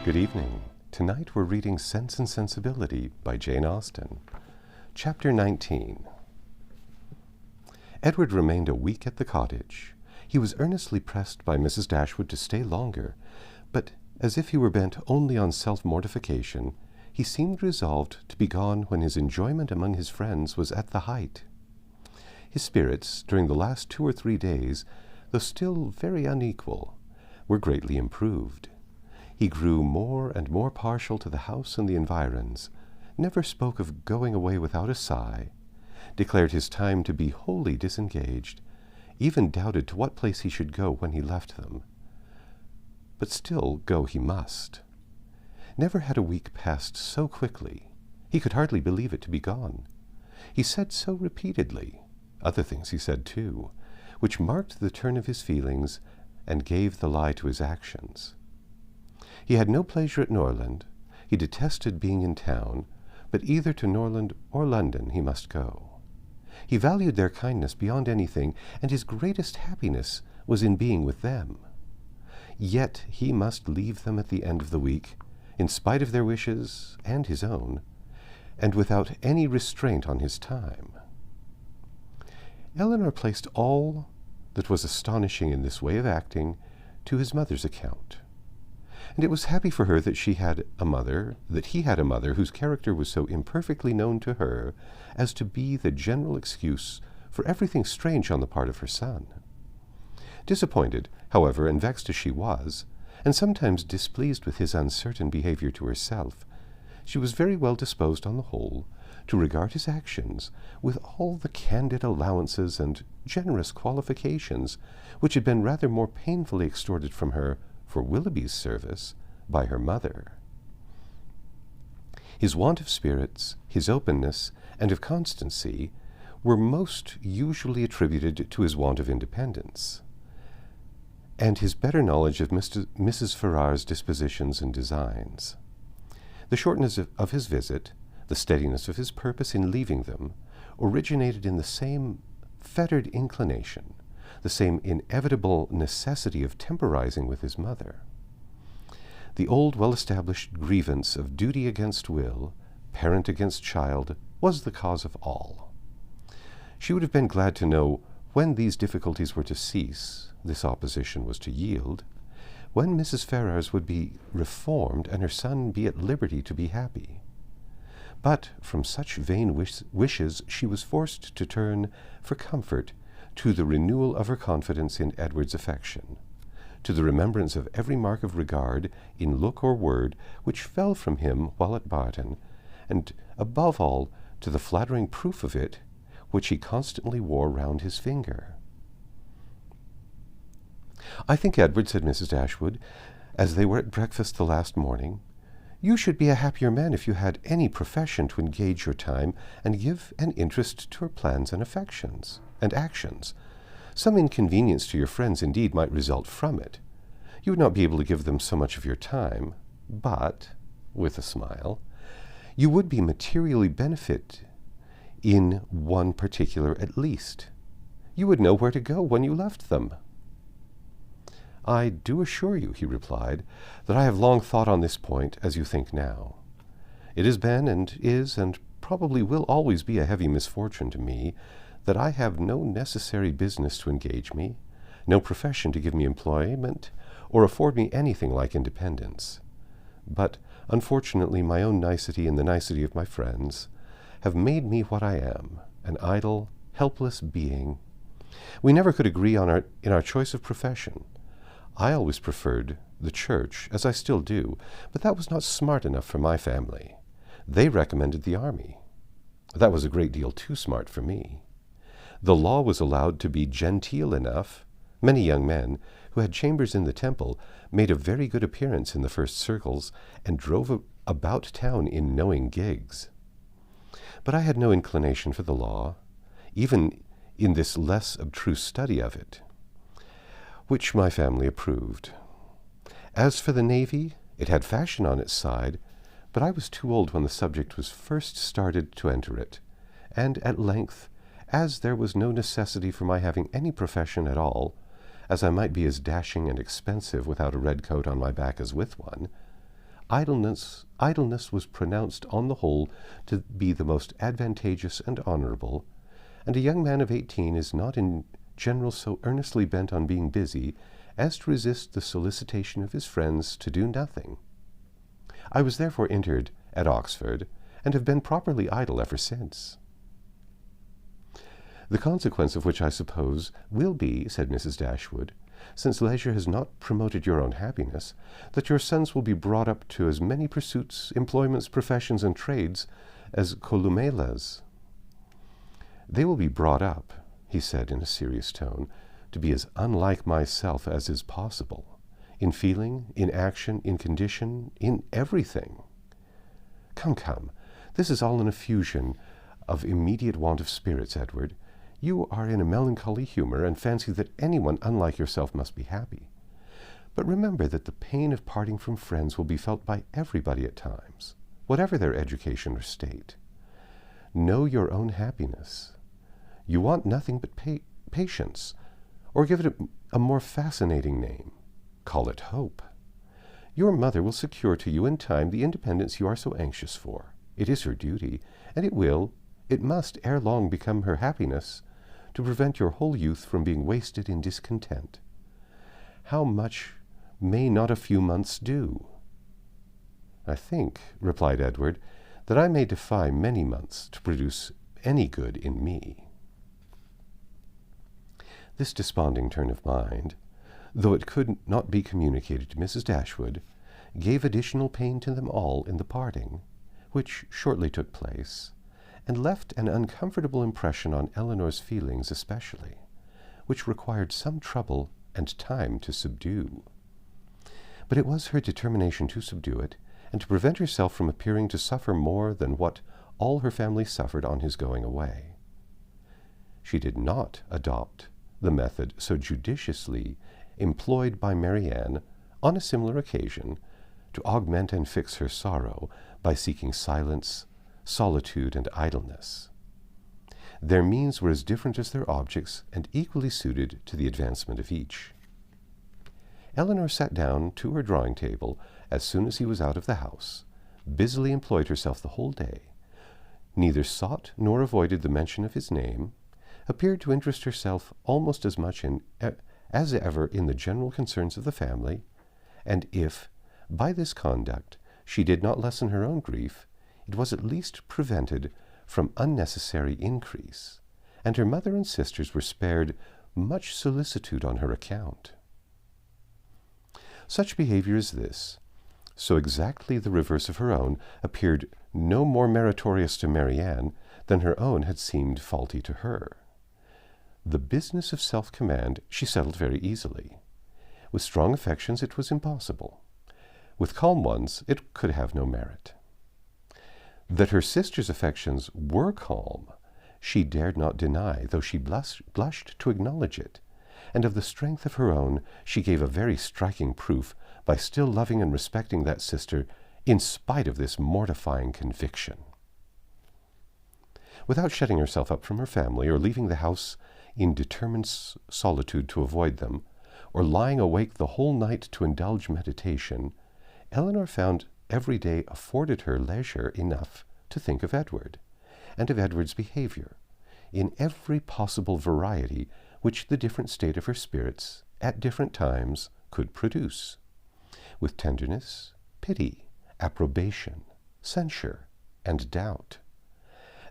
Good evening. Tonight we're reading Sense and Sensibility by Jane Austen. Chapter 19. Edward remained a week at the cottage. He was earnestly pressed by Mrs. Dashwood to stay longer, but as if he were bent only on self-mortification, he seemed resolved to be gone when his enjoyment among his friends was at the height. His spirits, during the last 2 or 3 days, though still very unequal, were greatly improved. He grew more and more partial to the house and the environs, never spoke of going away without a sigh, declared his time to be wholly disengaged, even doubted to what place he should go when he left them. But still go he must. Never had a week passed so quickly. He could hardly believe it to be gone. He said so repeatedly, other things he said too, which marked the turn of his feelings and gave the lie to his actions. He had no pleasure at Norland. He detested being in town, but either to Norland or London he must go. He valued their kindness beyond anything, and his greatest happiness was in being with them. Yet he must leave them at the end of the week, in spite of their wishes and his own, and without any restraint on his time. Elinor placed all that was astonishing in this way of acting to his mother's account. And it was happy for her that he had a mother whose character was so imperfectly known to her as to be the general excuse for everything strange on the part of her son. Disappointed, however, and vexed as she was, and sometimes displeased with his uncertain behavior to herself, she was very well disposed on the whole to regard his actions with all the candid allowances and generous qualifications which had been rather more painfully extorted from her for Willoughby's service by her mother. His want of spirits, his openness, and of constancy were most usually attributed to his want of independence, and his better knowledge of Mrs. Ferrars's dispositions and designs. The shortness of his visit, the steadiness of his purpose in leaving them, originated in the same fettered inclination, the same inevitable necessity of temporizing with his mother. The old well-established grievance of duty against will, parent against child, was the cause of all. She would have been glad to know when these difficulties were to cease, this opposition was to yield, when Mrs. Ferrars would be reformed and her son be at liberty to be happy. But from such vain wishes she was forced to turn for comfort to the renewal of her confidence in Edward's affection, to the remembrance of every mark of regard in look or word which fell from him while at Barton, and above all to the flattering proof of it which he constantly wore round his finger. "I think, Edward," said Mrs. Dashwood, as they were at breakfast the last morning, "you should be a happier man if you had any profession to engage your time and give an interest to your plans and affections and actions. Some inconvenience to your friends indeed might result from it. You would not be able to give them so much of your time, but," with a smile, "you would be materially benefit in one particular at least. You would know where to go when you left them." "I do assure you," he replied, "that I have long thought on this point as you think now. It has been and is and probably will always be a heavy misfortune to me that I have no necessary business to engage me, no profession to give me employment, or afford me anything like independence. But, unfortunately, my own nicety and the nicety of my friends have made me what I am, an idle, helpless being. We never could agree in our choice of profession. I always preferred the church, as I still do, but that was not smart enough for my family. They recommended the army. That was a great deal too smart for me. The law was allowed to be genteel enough. Many young men, who had chambers in the Temple, made a very good appearance in the first circles, and drove about town in knowing gigs. But I had no inclination for the law, even in this less abstruse study of it, which my family approved. As for the navy, it had fashion on its side, but I was too old when the subject was first started to enter it, and at length, as there was no necessity for my having any profession at all, as I might be as dashing and expensive without a red coat on my back as with one, idleness was pronounced on the whole to be the most advantageous and honorable, and a young man of 18 is not in general so earnestly bent on being busy as to resist the solicitation of his friends to do nothing. I was therefore entered at Oxford, and have been properly idle ever since. The consequence of which, I suppose, will be, said Mrs. Dashwood, since leisure has not promoted your own happiness, that your sons will be brought up to as many pursuits, employments, professions, and trades as Columela's. They will be brought up, he said in a serious tone, to be as unlike myself as is possible, in feeling, in action, in condition, in everything. Come, come, this is all an effusion of immediate want of spirits, Edward. You are in a melancholy humor, and fancy that anyone unlike yourself must be happy. But remember that the pain of parting from friends will be felt by everybody at times, whatever their education or state. Know your own happiness. You want nothing but patience, or give it a more fascinating name. Call it hope. Your mother will secure to you in time the independence you are so anxious for. It is her duty, and it must ere long become her happiness, to prevent your whole youth from being wasted in discontent. How much may not a few months do? I think, replied Edward, that I may defy many months to produce any good in me. This desponding turn of mind, though it could not be communicated to Mrs. Dashwood, gave additional pain to them all in the parting, which shortly took place, and left an uncomfortable impression on Elinor's feelings especially, which required some trouble and time to subdue. But it was her determination to subdue it, and to prevent herself from appearing to suffer more than what all her family suffered on his going away. She did not adopt the method so judiciously employed by Marianne on a similar occasion to augment and fix her sorrow by seeking silence, solitude, and idleness. Their means were as different as their objects, and equally suited to the advancement of each. Elinor sat down to her drawing-table as soon as he was out of the house, busily employed herself the whole day, neither sought nor avoided the mention of his name, appeared to interest herself almost as much as ever in the general concerns of the family, and if, by this conduct, she did not lessen her own grief, it was at least prevented from unnecessary increase, and her mother and sisters were spared much solicitude on her account. Such behavior as this, so exactly the reverse of her own, appeared no more meritorious to Marianne than her own had seemed faulty to her. The business of self-command she settled very easily. With strong affections it was impossible. With calm ones it could have no merit. That her sister's affections were calm, she dared not deny, though she blushed to acknowledge it, and of the strength of her own she gave a very striking proof by still loving and respecting that sister in spite of this mortifying conviction. Without shutting herself up from her family, or leaving the house in determined solitude to avoid them, or lying awake the whole night to indulge meditation, Elinor found every day afforded her leisure enough to think of Edward, and of Edward's behavior, in every possible variety which the different state of her spirits at different times could produce, with tenderness, pity, approbation, censure, and doubt.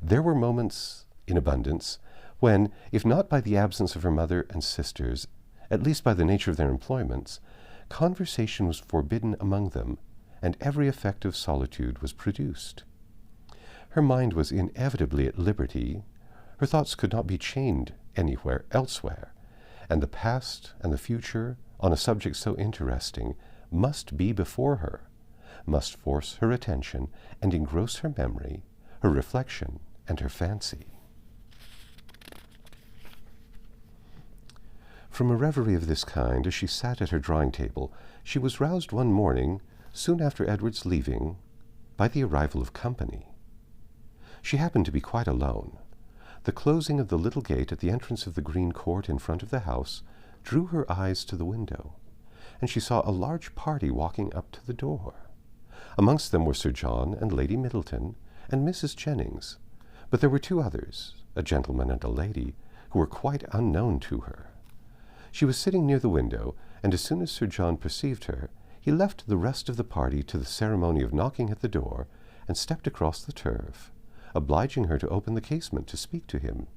There were moments in abundance when, if not by the absence of her mother and sisters, at least by the nature of their employments, conversation was forbidden among them, and every effect of solitude was produced. Her mind was inevitably at liberty, her thoughts could not be chained anywhere elsewhere, and the past and the future, on a subject so interesting, must be before her, must force her attention and engross her memory, her reflection, and her fancy. From a reverie of this kind, as she sat at her drawing-table, she was roused one morning, soon after Edward's leaving, by the arrival of company. She happened to be quite alone. The closing of the little gate at the entrance of the green court in front of the house drew her eyes to the window, and she saw a large party walking up to the door. Amongst them were Sir John and Lady Middleton, and Mrs. Jennings, but there were two others, a gentleman and a lady, who were quite unknown to her. She was sitting near the window, and as soon as Sir John perceived her, he left the rest of the party to the ceremony of knocking at the door, and stepped across the turf, obliging her to open the casement to speak to him,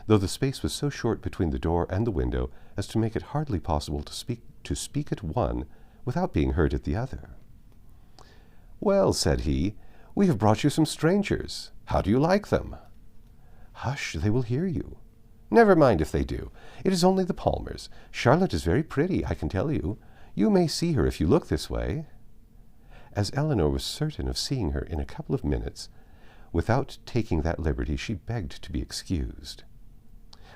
though the space was so short between the door and the window as to make it hardly possible to speak at one without being heard at the other. "Well," said he, "we have brought you some strangers. How do you like them?" "Hush, they will hear you." "Never mind if they do. It is only the Palmers. Charlotte is very pretty, I can tell you. You may see her if you look this way." As Eleanor was certain of seeing her in a couple of minutes, without taking that liberty, she begged to be excused.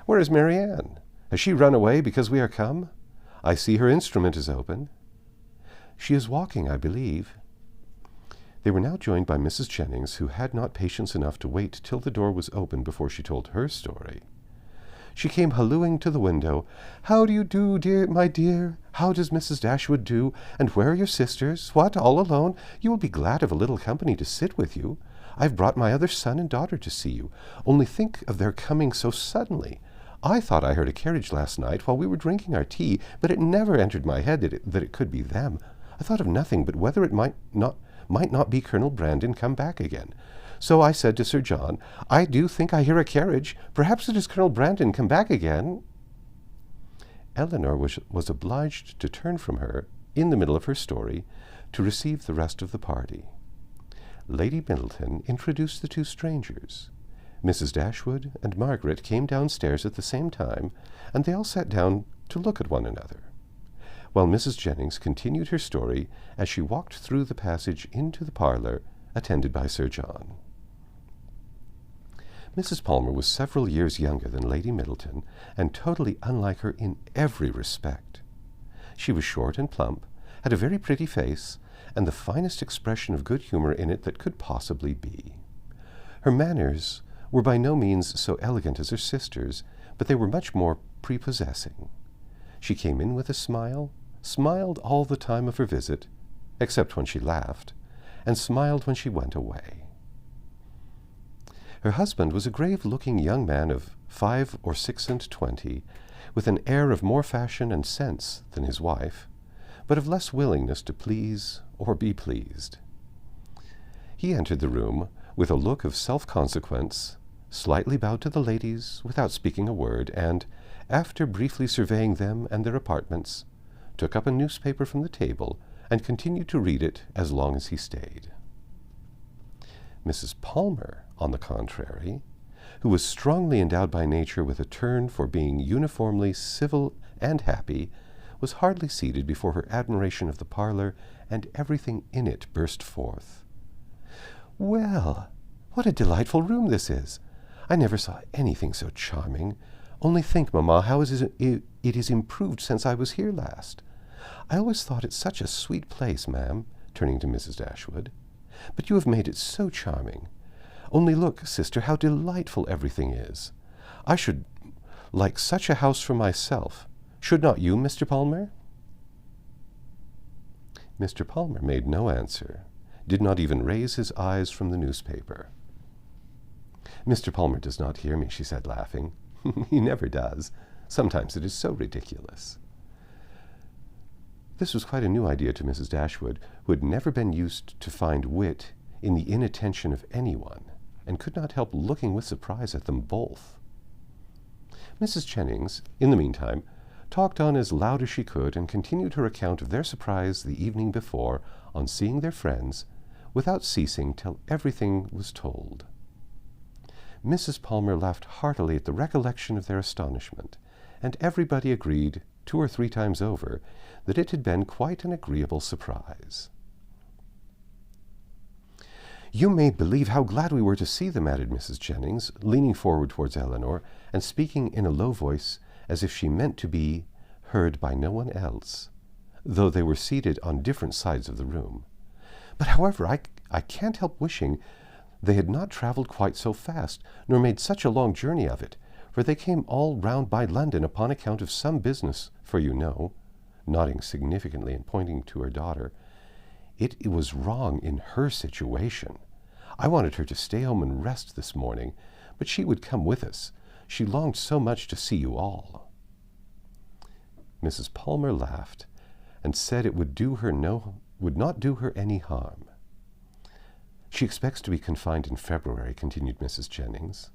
"Where is Marianne? Has she run away because we are come? I see her instrument is open." "She is walking, I believe." They were now joined by Mrs. Jennings, who had not patience enough to wait till the door was opened before she told her story. She came hallooing to the window. "How do you do, dear, my dear? How does Mrs. Dashwood do? And where are your sisters? What, all alone? You will be glad of a little company to sit with you. I've brought my other son and daughter to see you. Only think of their coming so suddenly. I thought I heard a carriage last night while we were drinking our tea, but it never entered my head that it could be them. I thought of nothing but whether it might not be Colonel Brandon come back again. So I said to Sir John, 'I do think I hear a carriage. Perhaps it is Colonel Brandon come back again.'" Eleanor was obliged to turn from her, in the middle of her story, to receive the rest of the party. Lady Middleton introduced the two strangers. Mrs. Dashwood and Margaret came downstairs at the same time, and they all sat down to look at one another, while Mrs. Jennings continued her story as she walked through the passage into the parlour, attended by Sir John. Mrs. Palmer was several years younger than Lady Middleton, and totally unlike her in every respect. She was short and plump, had a very pretty face, and the finest expression of good humour in it that could possibly be. Her manners were by no means so elegant as her sister's, but they were much more prepossessing. She came in with a smile, smiled all the time of her visit, except when she laughed, and smiled when she went away. Her husband was a grave-looking young man of 5 or 26, with an air of more fashion and sense than his wife, but of less willingness to please or be pleased. He entered the room with a look of self-consequence, slightly bowed to the ladies without speaking a word, and, after briefly surveying them and their apartments, took up a newspaper from the table and continued to read it as long as he stayed. Mrs. Palmer, on the contrary, who was strongly endowed by nature with a turn for being uniformly civil and happy, was hardly seated before her admiration of the parlour and everything in it burst forth. "Well, what a delightful room this is! I never saw anything so charming. Only think, mamma, how it is improved since I was here last. I always thought it such a sweet place, ma'am," turning to Mrs. Dashwood. "But you have made it so charming. Only look, sister, how delightful everything is. I should like such a house for myself. Should not you, Mr. Palmer?" Mr. Palmer made no answer, did not even raise his eyes from the newspaper. "Mr. Palmer does not hear me," she said, laughing. "He never does. Sometimes it is so ridiculous." This was quite a new idea to Mrs. Dashwood, who had never been used to find wit in the inattention of anyone, and could not help looking with surprise at them both. Mrs. Jennings, in the meantime, talked on as loud as she could, and continued her account of their surprise the evening before on seeing their friends, without ceasing till everything was told. Mrs. Palmer laughed heartily at the recollection of their astonishment, and everybody agreed, 2 or 3 times over, that it had been quite an agreeable surprise. "You may believe how glad we were to see them," added Mrs. Jennings, leaning forward towards Eleanor, and speaking in a low voice, as if she meant to be heard by no one else, though they were seated on different sides of the room. "But, however, I can't help wishing they had not travelled quite so fast, nor made such a long journey of it, for they came all round by London upon account of some business, for you know," nodding significantly and pointing to her daughter, It was wrong in her situation. I wanted her to stay home and rest this morning, but she would come with us. She longed so much to see you all." Mrs. Palmer laughed and said it would not do her any harm. "She expects to be confined in February," continued Mrs. Jennings.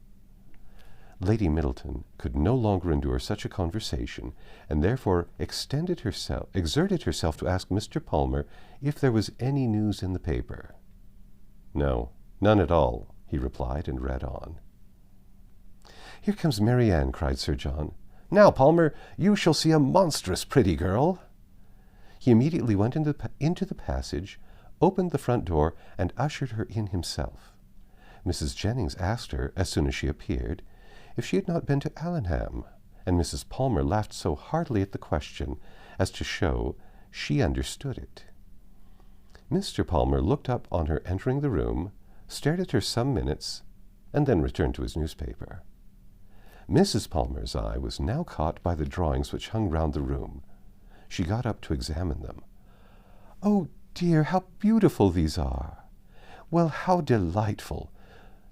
Lady Middleton could no longer endure such a conversation, and therefore exerted herself to ask Mr. Palmer if there was any news in the paper. "No, none at all," he replied, and read on. "Here comes Marianne," cried Sir John. "Now, Palmer, you shall see a monstrous pretty girl." He immediately went into the passage, opened the front door, and ushered her in himself. Mrs. Jennings asked her, as soon as she appeared, if she had not been to Allenham, and Mrs. Palmer laughed so heartily at the question as to show she understood it. Mr. Palmer looked up on her entering the room, stared at her some minutes, and then returned to his newspaper. Mrs. Palmer's eye was now caught by the drawings which hung round the room. She got up to examine them. "Oh, dear, how beautiful these are! Well, how delightful!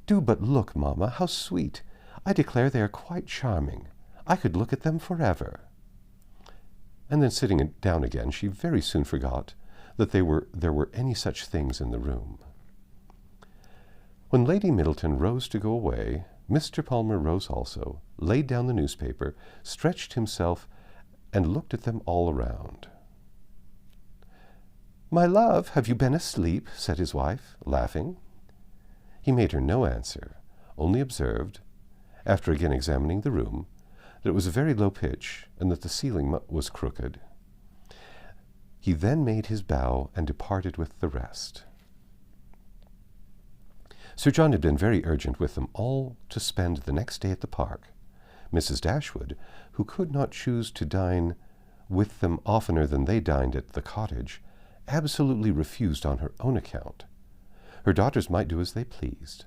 Do but look, mamma, how sweet! I declare they are quite charming. I could look at them forever." And then sitting down again, she very soon forgot that there were any such things in the room. When Lady Middleton rose to go away, Mr. Palmer rose also, laid down the newspaper, stretched himself, and looked at them all around. "My love, have you been asleep?" said his wife, laughing. He made her no answer, only observed, after again examining the room, that it was a very low pitch, and that the ceiling was crooked. He then made his bow and departed with the rest. Sir John had been very urgent with them all to spend the next day at the park. Mrs. Dashwood, who could not choose to dine with them oftener than they dined at the cottage, absolutely refused on her own account. Her daughters might do as they pleased,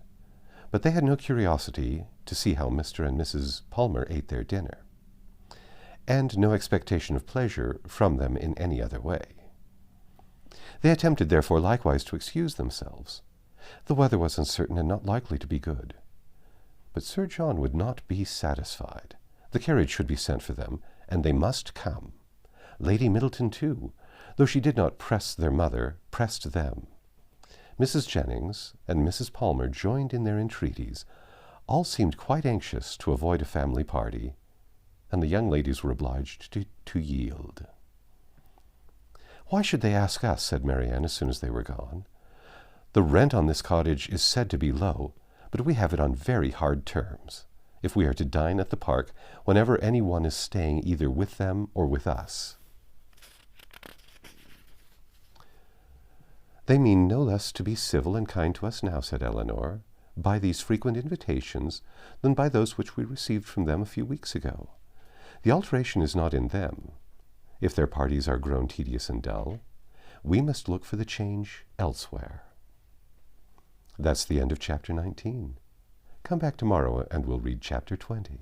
but they had no curiosity to see how Mr. and Mrs. Palmer ate their dinner, and no expectation of pleasure from them in any other way. They attempted, therefore, likewise to excuse themselves. The weather was uncertain and not likely to be good. But Sir John would not be satisfied. The carriage should be sent for them, and they must come. Lady Middleton, too, though she did not press their mother, pressed them. Mrs. Jennings and Mrs. Palmer joined in their entreaties. All seemed quite anxious to avoid a family party, and the young ladies were obliged to yield. "Why should they ask us?" said Marianne as soon as they were gone. "The rent on this cottage is said to be low, but we have it on very hard terms, if we are to dine at the park whenever any one is staying either with them or with us." "They mean no less to be civil and kind to us now," said Eleanor, "by these frequent invitations than by those which we received from them a few weeks ago. The alteration is not in them. If their parties are grown tedious and dull, we must look for the change elsewhere." That's the end of chapter 19. Come back tomorrow and we'll read chapter 20.